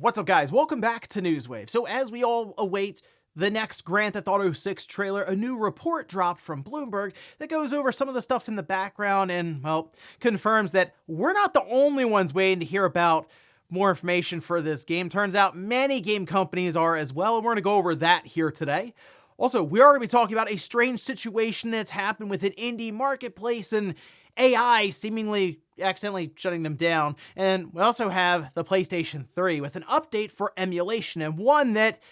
What's up, guys? Welcome back to Newswave. So as we all await the next Grand Theft Auto 6 trailer, a new report dropped from Bloomberg that goes over some of the stuff in the background and, well, confirms that we're not the only ones waiting to hear about more information for this game. Turns out many game companies are as well, and we're going to go over that here today. Also, we are going to be talking about a strange situation that's happened with an indie marketplace and AI seemingly accidentally shutting them down. And we also have the PlayStation 3 with an update for emulation, and one that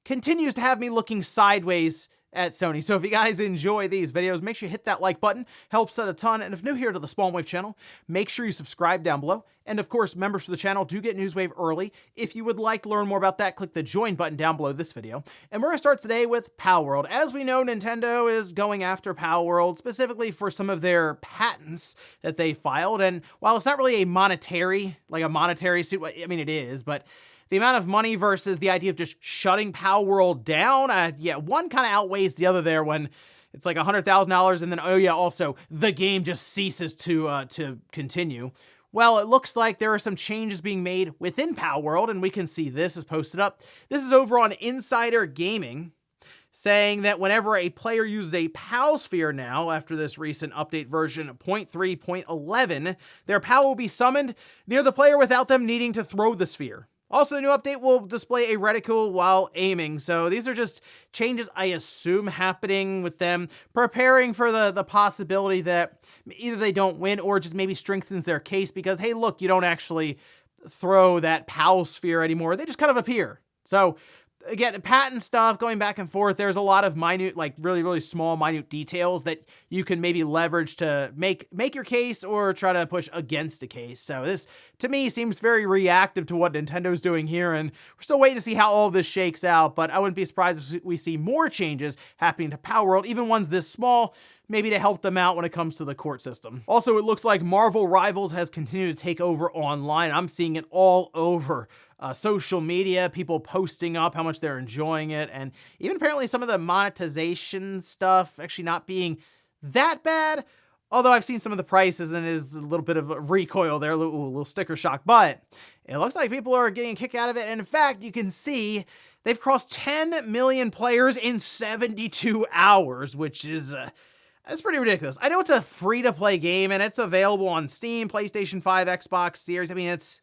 continues to have me looking sideways at Sony. So if you guys enjoy these videos, make sure you hit that like button, helps out a ton. And if new here to the Spawn Wave channel, make sure you subscribe down below. And of course, members of the channel do get Newswave early. If you would like to learn more about that, click the join button down below this video. And we're gonna start today with Palworld. As we know, Nintendo is going after Palworld specifically for some of their patents that they filed. And while it's not really a monetary suit, I mean, it is, but the amount of money versus the idea of just shutting Palworld down, yeah, one kind of outweighs the other there when it's like $100,000 and then, oh yeah, also the game just ceases to continue. Well, it looks like there are some changes being made within Palworld, and we can see this is posted up. This is over on Insider Gaming, saying that whenever a player uses a PAL sphere now, after this recent update version 0.3.11, their PAL will be summoned near the player without them needing to throw the sphere. Also, the new update will display a reticle while aiming. So these are just changes, I assume, happening with them, preparing for the possibility that either they don't win or just maybe strengthens their case because, hey, look, you don't actually throw that PAL sphere anymore. They just kind of appear. So again, patent stuff going back and forth. There's a lot of minute, like really, really small, minute details that you can maybe leverage to make your case or try to push against a case. So this, to me, seems very reactive to what Nintendo's doing here, and we're still waiting to see how all of this shakes out, but I wouldn't be surprised if we see more changes happening to Palworld, even ones this small, maybe to help them out when it comes to the court system. Also, it looks like Marvel Rivals has continued to take over online. I'm seeing it all over social media, people posting up how much they're enjoying it, and even apparently some of the monetization stuff actually not being that bad, although I've seen some of the prices and it is a little bit of a recoil there, a little sticker shock, but it looks like people are getting a kick out of it, and in fact, you can see they've crossed 10 million players in 72 hours, which is that's pretty ridiculous. I know it's a free-to-play game, and it's available on Steam, PlayStation 5, Xbox Series. I mean, it's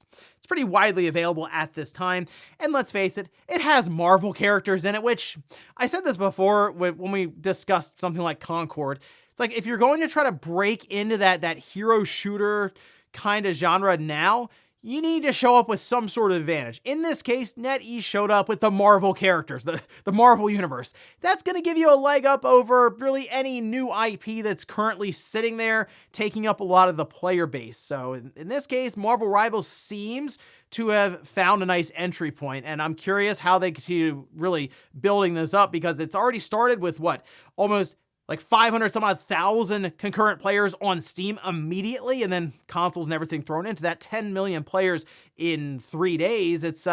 pretty widely available at this time. And let's face it, it has Marvel characters in it, which I said this before when we discussed something like Concord. It's like, if you're going to try to break into that hero shooter kind of genre now, you need to show up with some sort of advantage. In this case, NetEase showed up with the Marvel characters, the Marvel Universe. That's going to give you a leg up over really any new IP that's currently sitting there, taking up a lot of the player base. So in this case, Marvel Rivals seems to have found a nice entry point, and I'm curious how they continue really building this up, because it's already started with what? Almost like 500 some odd thousand concurrent players on Steam immediately, and then consoles and everything thrown into that. 10 million players in 3 days. It's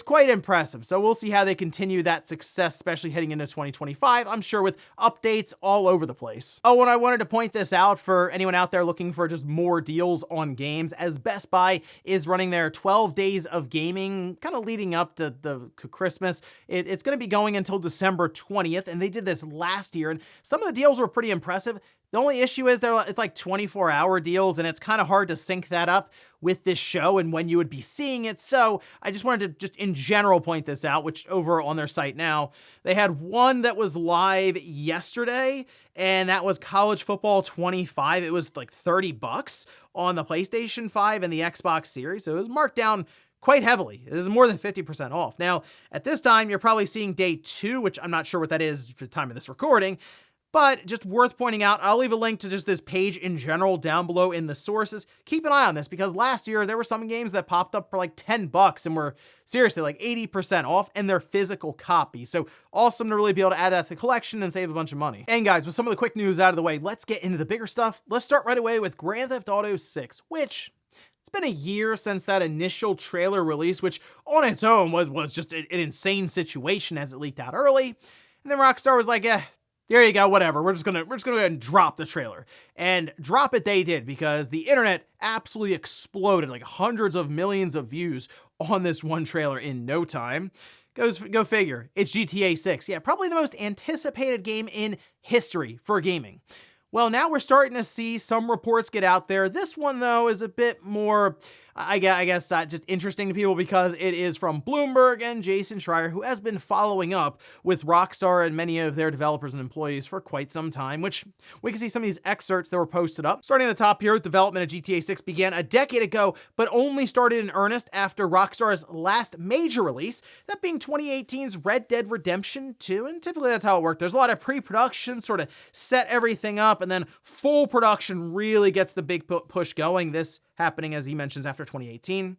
quite impressive. So we'll see how they continue that success, especially heading into 2025, I'm sure, with updates all over the place. Oh, and I wanted to point this out for anyone out there looking for just more deals on games, as Best Buy is running their 12 days of gaming, kind of leading up to the Christmas. It's going to be going until December 20th, and they did this last year, and some of the deals were pretty impressive. The only issue is it's like 24-hour deals, and it's kind of hard to sync that up with this show and when you would be seeing it. So I just wanted to just in general point this out, which over on their site now, they had one that was live yesterday, and that was College Football 25. It was like $30 on the PlayStation 5 and the Xbox Series. So it was marked down quite heavily. It is more than 50% off. Now, at this time, you're probably seeing day 2, which I'm not sure what that is at the time of this recording, but just worth pointing out. I'll leave a link to just this page in general down below in the sources. Keep an eye on this, because last year there were some games that popped up for like $10 and were seriously like 80% off, and they're physical copies. So awesome to really be able to add that to the collection and save a bunch of money. And guys, with some of the quick news out of the way, let's get into the bigger stuff. Let's start right away with Grand Theft Auto 6, which it's been a year since that initial trailer release, which on its own was just an insane situation as it leaked out early. And then Rockstar was like, there you go, whatever. We're just gonna go ahead and drop the trailer. And drop it they did, because the internet absolutely exploded, like hundreds of millions of views on this one trailer in no time. Go figure. It's GTA 6. Yeah, probably the most anticipated game in history for gaming. Well, now we're starting to see some reports get out there. This one, though, is a bit more, I guess, just interesting to people because it is from Bloomberg and Jason Schreier, who has been following up with Rockstar and many of their developers and employees for quite some time, which we can see some of these excerpts that were posted up. Starting at the top here, development of GTA 6 began a decade ago, but only started in earnest after Rockstar's last major release, that being 2018's Red Dead Redemption 2, and typically that's how it worked. There's a lot of pre-production, sort of set everything up, and then full production really gets the big push going. This happening, as he mentions, after 2018.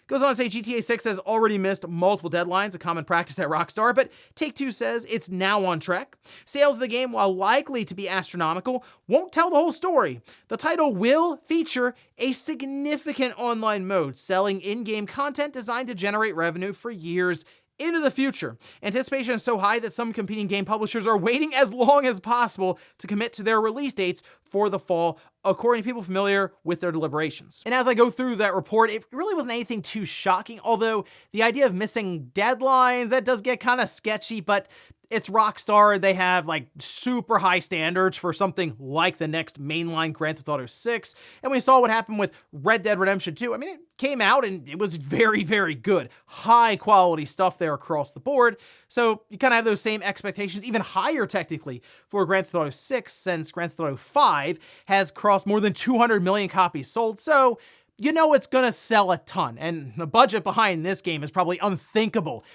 Goes on to say GTA 6 has already missed multiple deadlines, a common practice at Rockstar, but Take-Two says it's now on track. Sales of the game, while likely to be astronomical, won't tell the whole story. The title will feature a significant online mode, selling in-game content designed to generate revenue for years into the future. Anticipation is so high that some competing game publishers are waiting as long as possible to commit to their release dates for the fall, according to people familiar with their deliberations. And as I go through that report, it really wasn't anything too shocking, although the idea of missing deadlines, that does get kind of sketchy, but it's Rockstar. They have like super high standards for something like the next mainline Grand Theft Auto 6. And we saw what happened with Red Dead Redemption 2. I mean, it came out and it was very, very good. High quality stuff there across the board. So you kind of have those same expectations, even higher technically, for Grand Theft Auto 6, since Grand Theft Auto 5 has crossed more than 200 million copies sold. So you know it's gonna sell a ton. And the budget behind this game is probably unthinkable.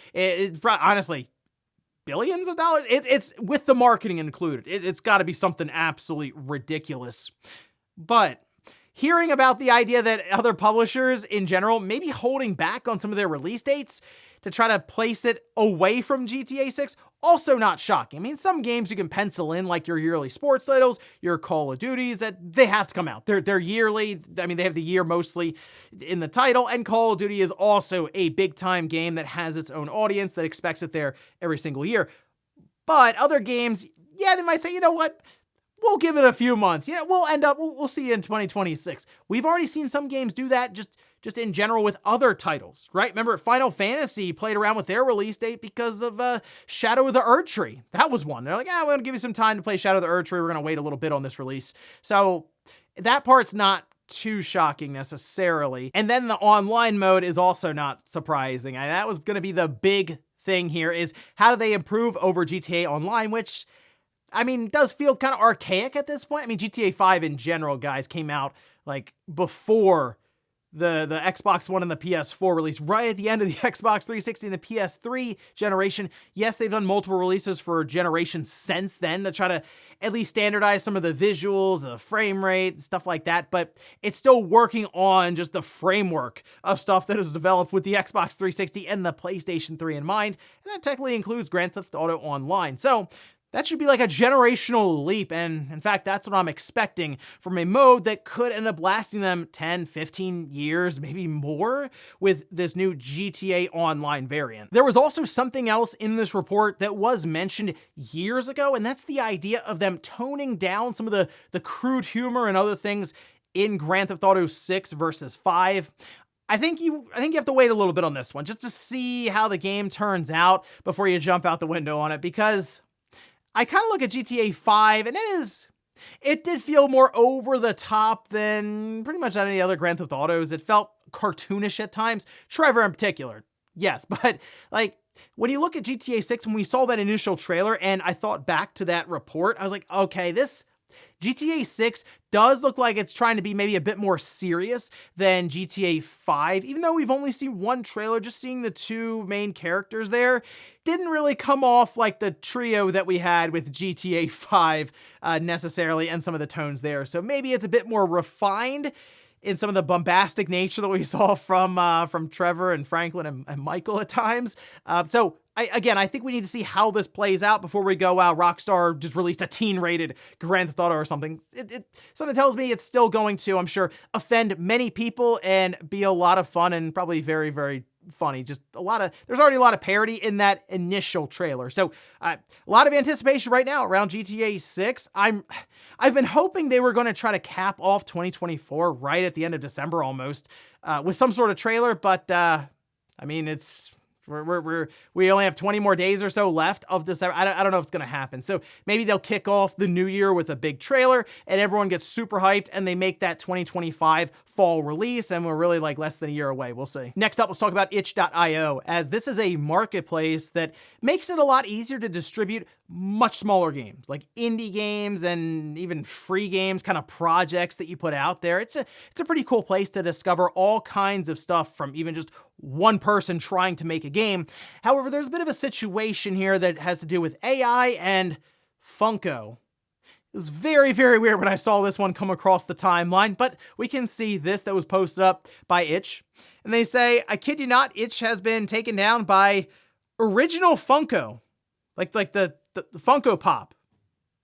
Honestly, billions of dollars? It's with the marketing included. It's got to be something absolutely ridiculous. But hearing about the idea that other publishers in general may be holding back on some of their release dates to try to place it away from GTA 6, also not shocking. I mean, some games you can pencil in, like your yearly sports titles, your Call of Duties, that they have to come out. They're yearly. I mean, they have the year mostly in the title, and Call of Duty is also a big-time game that has its own audience that expects it there every single year. But other games, yeah, they might say, you know what? We'll give it a few months. Yeah, we'll see you in 2026. We've already seen some games do that just in general with other titles, right? Remember, Final Fantasy played around with their release date because of Shadow of the Erdtree. That was one. They're like, we're going to give you some time to play Shadow of the Erdtree. We're going to wait a little bit on this release. So that part's not too shocking necessarily. And then the online mode is also not surprising. That was going to be the big thing here, is how do they improve over GTA Online, which, I mean, does feel kind of archaic at this point. I mean, GTA 5 in general, guys, came out like before the Xbox One and the PS4 release, right at the end of the Xbox 360 and the PS3 generation. Yes, they've done multiple releases for generations since then to try to at least standardize some of the visuals, the frame rate, stuff like that, but it's still working on just the framework of stuff that is developed with the Xbox 360 and the PlayStation 3 in mind, and that technically includes Grand Theft Auto Online. So that should be like a generational leap, and in fact, that's what I'm expecting from a mode that could end up lasting them 10, 15 years, maybe more, with this new GTA Online variant. There was also something else in this report that was mentioned years ago, and that's the idea of them toning down some of the crude humor and other things in Grand Theft Auto 6 versus 5. I think you have to wait a little bit on this one, just to see how the game turns out before you jump out the window on it, because I kind of look at GTA 5, and it did feel more over the top than pretty much any other Grand Theft Autos. It felt cartoonish at times. Trevor in particular, yes, but like when you look at GTA 6, when we saw that initial trailer and I thought back to that report, I was like, okay, this GTA 6 does look like it's trying to be maybe a bit more serious than GTA 5, even though we've only seen one trailer. Just seeing the two main characters there didn't really come off like the trio that we had with GTA 5 necessarily, and some of the tones there. So maybe it's a bit more refined in some of the bombastic nature that we saw from Trevor and Franklin and Michael at times. I think we need to see how this plays out before we go, wow, Rockstar just released a teen-rated Grand Theft Auto or something. Something tells me it's still going to, I'm sure, offend many people and be a lot of fun and probably very, very funny. Just there's already a lot of parody in that initial trailer. So a lot of anticipation right now around GTA 6. I've been hoping they were going to try to cap off 2024 right at the end of December almost with some sort of trailer, but I mean, we only have 20 more days or so left of December. I don't know if it's going to happen. So maybe they'll kick off the new year with a big trailer and everyone gets super hyped and they make that 2025 fall release and we're really like less than a year away. We'll see. Next up, let's talk about itch.io, as this is a marketplace that makes it a lot easier to distribute much smaller games, like indie games and even free games, kind of projects that you put out there. It's a pretty cool place to discover all kinds of stuff from even just one person trying to make a game. However, there's a bit of a situation here that has to do with AI and Funko. It was very, very weird when I saw this one come across the timeline, but we can see this that was posted up by Itch. And they say, I kid you not, Itch has been taken down by original Funko. Like the Funko Pop.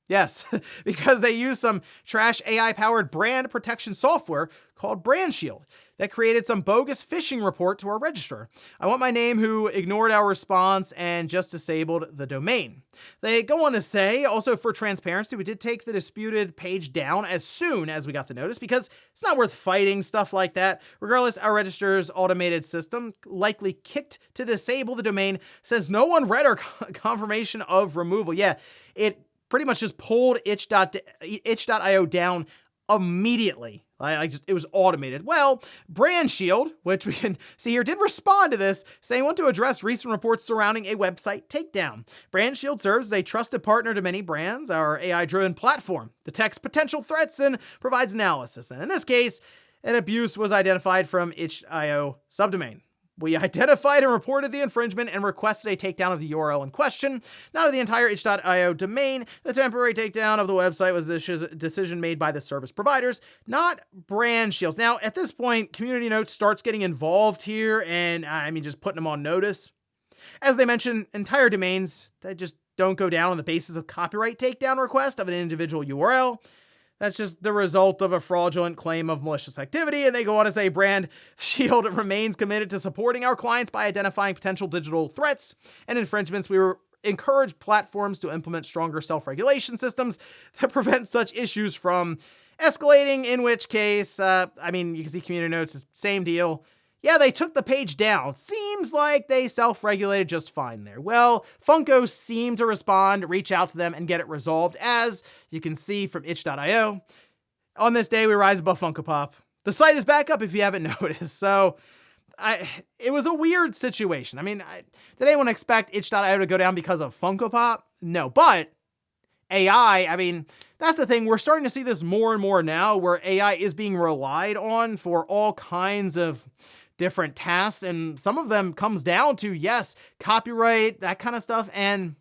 Yes, because they use some trash AI-powered brand protection software called Brand Shield that created some bogus phishing report to our register. I Want My Name, who ignored our response and just disabled the domain. They go on to say, also for transparency, we did take the disputed page down as soon as we got the notice because it's not worth fighting stuff like that. Regardless, our register's automated system, likely kicked to disable the domain, says no one read our confirmation of removal. Yeah, it pretty much just pulled itch.io down immediately. It was automated. Well, Brand Shield, which we can see here, did respond to this, saying want to address recent reports surrounding a website takedown. Brand Shield serves as a trusted partner to many brands, our AI-driven platform, detects potential threats and provides analysis. And in this case, an abuse was identified from itch.io subdomain. We identified and reported the infringement and requested a takedown of the URL in question, not of the entire itch.io domain. The temporary takedown of the website was a decision made by the service providers, not Brand Shields. Now, at this point, Community Notes starts getting involved here, and I mean, just putting them on notice. As they mentioned, entire domains that just don't go down on the basis of copyright takedown request of an individual URL. That's just the result of a fraudulent claim of malicious activity. And they go on to say Brand Shield remains committed to supporting our clients by identifying potential digital threats and infringements. We encourage platforms to implement stronger self-regulation systems that prevent such issues from escalating, in which case, I mean, you can see Community Notes, same deal. Yeah, they took the page down. Seems like they self-regulated just fine there. Well, Funko seemed to respond, reach out to them, and get it resolved, as you can see from itch.io. On this day, we rise above Funko Pop. The site is back up if you haven't noticed, so it was a weird situation. I mean, did anyone expect itch.io to go down because of Funko Pop? No, but AI, I mean, that's the thing. We're starting to see this more and more now, where AI is being relied on for all kinds of different tasks, and some of them comes down to, yes, copyright, that kind of stuff, and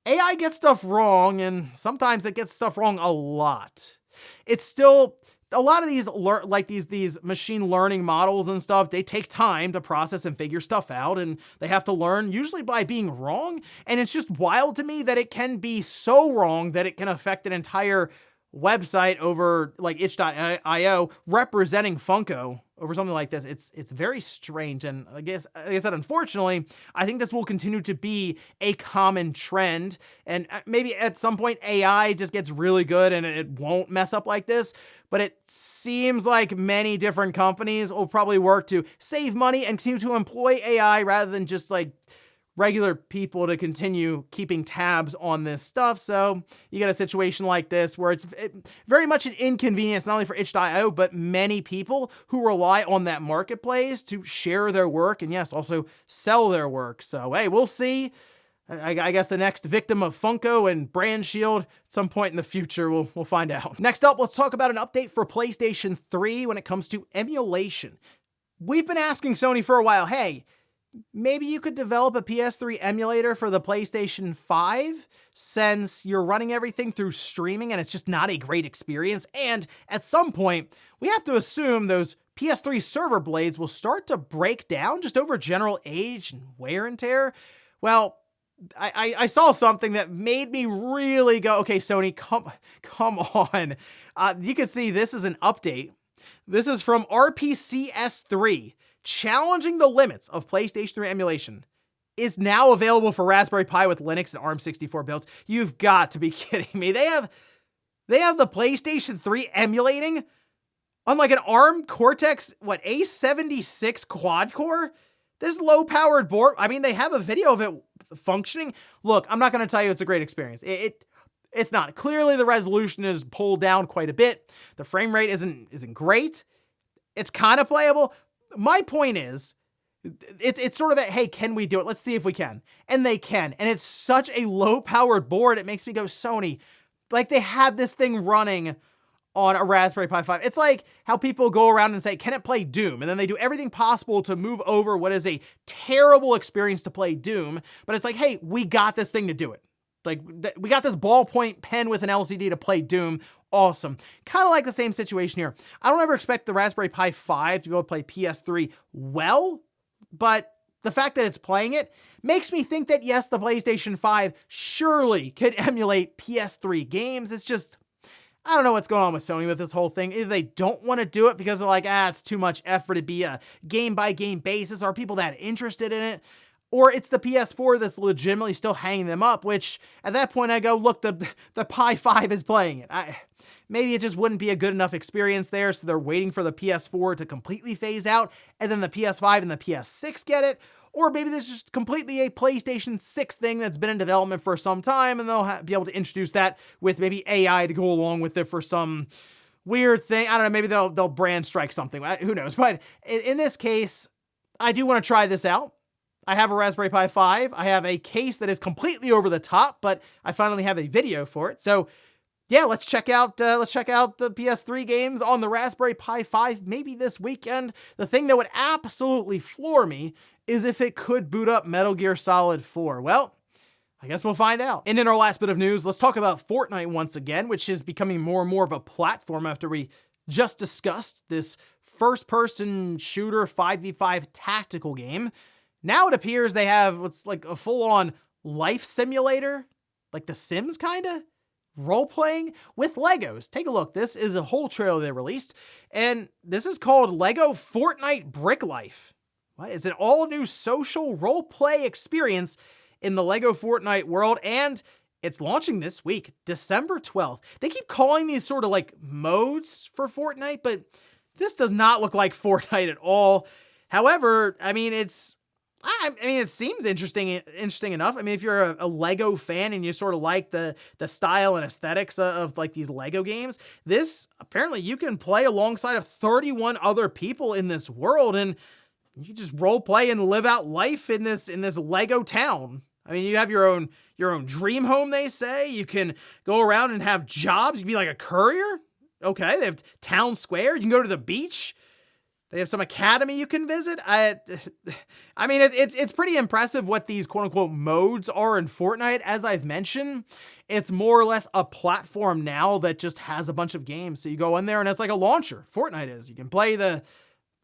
AI gets stuff wrong, and sometimes it gets stuff wrong a lot. It's still, a lot of these, like these machine learning models and stuff, they take time to process and figure stuff out, and they have to learn, usually by being wrong, and it's just wild to me that it can be so wrong that it can affect an entire website over, like, itch.io representing Funko over something like this. It's very strange, and I guess, like I said, unfortunately, I think this will continue to be a common trend, and maybe at some point AI just gets really good and it won't mess up like this, but it seems like many different companies will probably work to save money and continue to employ AI rather than just, like, regular people to continue keeping tabs on this stuff. So you get a situation like this where it's very much an inconvenience, not only for itch.io, but many people who rely on that marketplace to share their work and, yes, also sell their work. So, hey, we'll see. I guess the next victim of Funko and Brand Shield at some point in the future, we'll find out. Next up, let's talk about an update for PlayStation 3 when it comes to emulation. We've been asking Sony for a while, hey, maybe you could develop a PS3 emulator for the PlayStation 5 since you're running everything through streaming and it's just not a great experience. And at some point, we have to assume those PS3 server blades will start to break down just over general age and wear and tear. Well, I saw something that made me really go, okay, Sony, come on. You can see this is an update. This is from RPCS3. challenging the limits of PlayStation 3 emulation is now available for Raspberry Pi with Linux and ARM64 builds. You've got to be kidding me. They have the PlayStation 3 emulating on like an ARM Cortex, A76 quad core? This low-powered board, I mean, they have a video of it functioning. Look, I'm not going to tell you it's a great experience. It's not. Clearly, the resolution is pulled down quite a bit. The frame rate isn't great. It's kind of playable. My point is, it's sort of a, hey, can we do it? Let's see if we can. And they can. And it's such a low-powered board, it makes me go, Sony. Like, they have this thing running on a Raspberry Pi 5. It's like how people go around and say, can it play Doom? And then they do everything possible to move over what is a terrible experience to play Doom. But it's like, hey, we got this thing to do it. Like, we got this ballpoint pen with an LCD to play Doom. Awesome. Kind of like the same situation here. I don't ever expect the Raspberry Pi 5 to be able to play PS3 well, but the fact that it's playing it makes me think that, yes, the PlayStation 5 surely could emulate PS3 games. It's just, I don't know what's going on with Sony with this whole thing. Either they don't want to do it because they're like, it's too much effort to be a game-by-game basis. Are people that interested in it? Or it's the PS4 that's legitimately still hanging them up, which at that point I go, look, the Pi 5 is playing it. Maybe it just wouldn't be a good enough experience there, so they're waiting for the PS4 to completely phase out, and then the PS5 and the PS6 get it. Or maybe this is just completely a PlayStation 6 thing that's been in development for some time, and they'll be able to introduce that with maybe AI to go along with it for some weird thing. I don't know, maybe they'll brand strike something. Who knows? But in this case, I do want to try this out. I have a Raspberry Pi 5. I have a case that is completely over the top, but I finally have a video for it. So yeah, let's check out the PS3 games on the Raspberry Pi 5 maybe this weekend. The thing that would absolutely floor me is if it could boot up Metal Gear Solid 4. Well, I guess we'll find out. And in our last bit of news, let's talk about Fortnite once again, which is becoming more and more of a platform after we just discussed this first-person shooter 5v5 tactical game. Now it appears they have what's like a full-on life simulator, like The Sims kinda, role-playing with Legos. Take a look. This is a whole trailer they released, and this is called Lego Fortnite Brick Life. What? It's an all-new social role-play experience in the Lego Fortnite world, and it's launching this week, December 12th. They keep calling these sort of like modes for Fortnite, but this does not look like Fortnite at all. However, I mean, it seems interesting enough. I mean, if you're a Lego fan and you sort of like the style and aesthetics of like these Lego games, this apparently you can play alongside of 31 other people in this world, and you just role play and live out life in this Lego town. I mean, you have your own dream home, they say. You can go around and have jobs. You can be like a courier. Okay, they have town square. You can go to the beach. They have some academy you can visit. I mean, it's pretty impressive what these quote-unquote modes are in Fortnite. As I've mentioned, it's more or less a platform now that just has a bunch of games. So you go in there and it's like a launcher. Fortnite is. You can play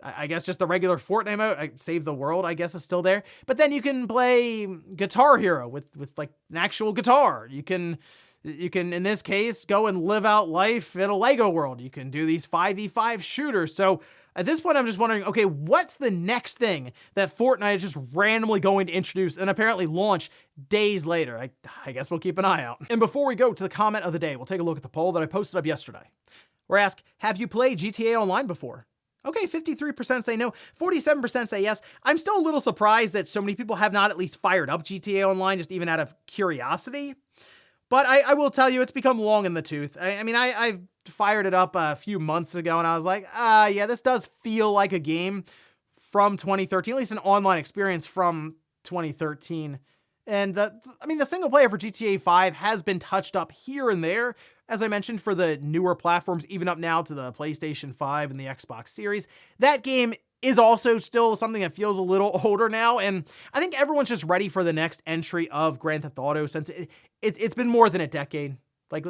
I guess just the regular Fortnite mode. Save the World, I guess, is still there. But then you can play Guitar Hero with like an actual guitar. You can, in this case, go and live out life in a Lego world. You can do these 5v5 shooters. So at this point, I'm just wondering, okay, what's the next thing that Fortnite is just randomly going to introduce and apparently launch days later? I guess we'll keep an eye out. And before we go to the comment of the day, we'll take a look at the poll that I posted up yesterday. We're asked, have you played GTA Online before? Okay, 53% say no, 47% say yes. I'm still a little surprised that so many people have not at least fired up GTA Online, just even out of curiosity. But I will tell you, it's become long in the tooth. I mean, I fired it up a few months ago, and I was like, yeah, this does feel like a game from 2013, at least an online experience from 2013. And the single player for GTA 5 has been touched up here and there, as I mentioned, for the newer platforms, even up now to the PlayStation 5 and the Xbox Series. That game is also still something that feels a little older now, and I think everyone's just ready for the next entry of Grand Theft Auto since it's been more than a decade. Like,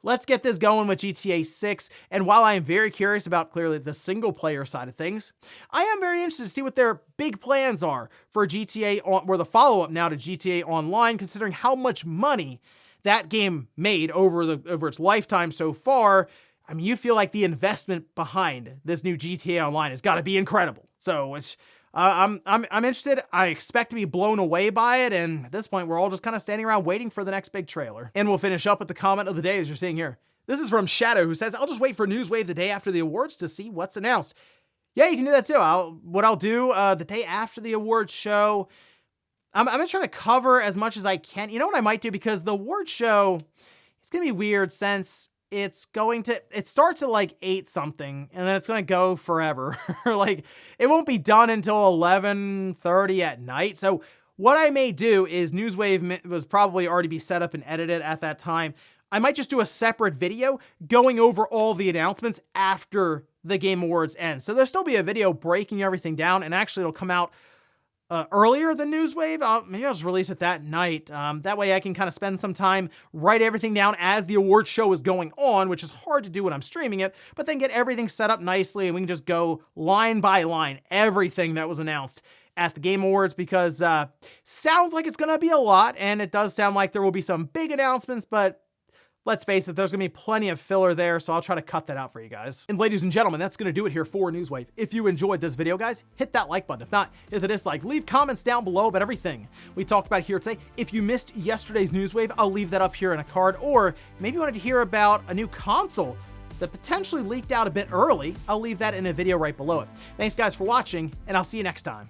let's get this going with GTA 6, and while I am very curious about clearly the single-player side of things, I am very interested to see what their big plans are for GTA, or the follow-up now to GTA Online, considering how much money that game made over its lifetime so far. I mean, you feel like the investment behind this new GTA Online has got to be incredible. So it's, I'm interested. I expect to be blown away by it. And at this point, we're all just kind of standing around waiting for the next big trailer. And we'll finish up with the comment of the day, as you're seeing here. This is from Shadow, who says, I'll just wait for Newswave the day after the awards to see what's announced. Yeah, you can do that too. What I'll do the day after the awards show, I'm going to try to cover as much as I can. You know what I might do? Because the awards show, it's going to be weird since it starts at like 8 something and then it's going to go forever. Like it won't be done until 11:30 at night. So what I may do is Newswave was probably already be set up and edited at that time. I might just do a separate video going over all the announcements after the Game Awards end. So there'll still be a video breaking everything down, and actually it'll come out earlier than Newswave. Maybe I'll just release it that night. That way I can kind of spend some time, write everything down as the awards show is going on, which is hard to do when I'm streaming it, but then get everything set up nicely and we can just go line by line, everything that was announced at the Game Awards, because sounds like it's going to be a lot, and it does sound like there will be some big announcements, but let's face it, there's going to be plenty of filler there, so I'll try to cut that out for you guys. And ladies and gentlemen, that's going to do it here for Newswave. If you enjoyed this video, guys, hit that like button. If not, hit the dislike. Leave comments down below about everything we talked about here today. If you missed yesterday's Newswave, I'll leave that up here in a card. Or maybe you wanted to hear about a new console that potentially leaked out a bit early. I'll leave that in a video right below it. Thanks, guys, for watching, and I'll see you next time.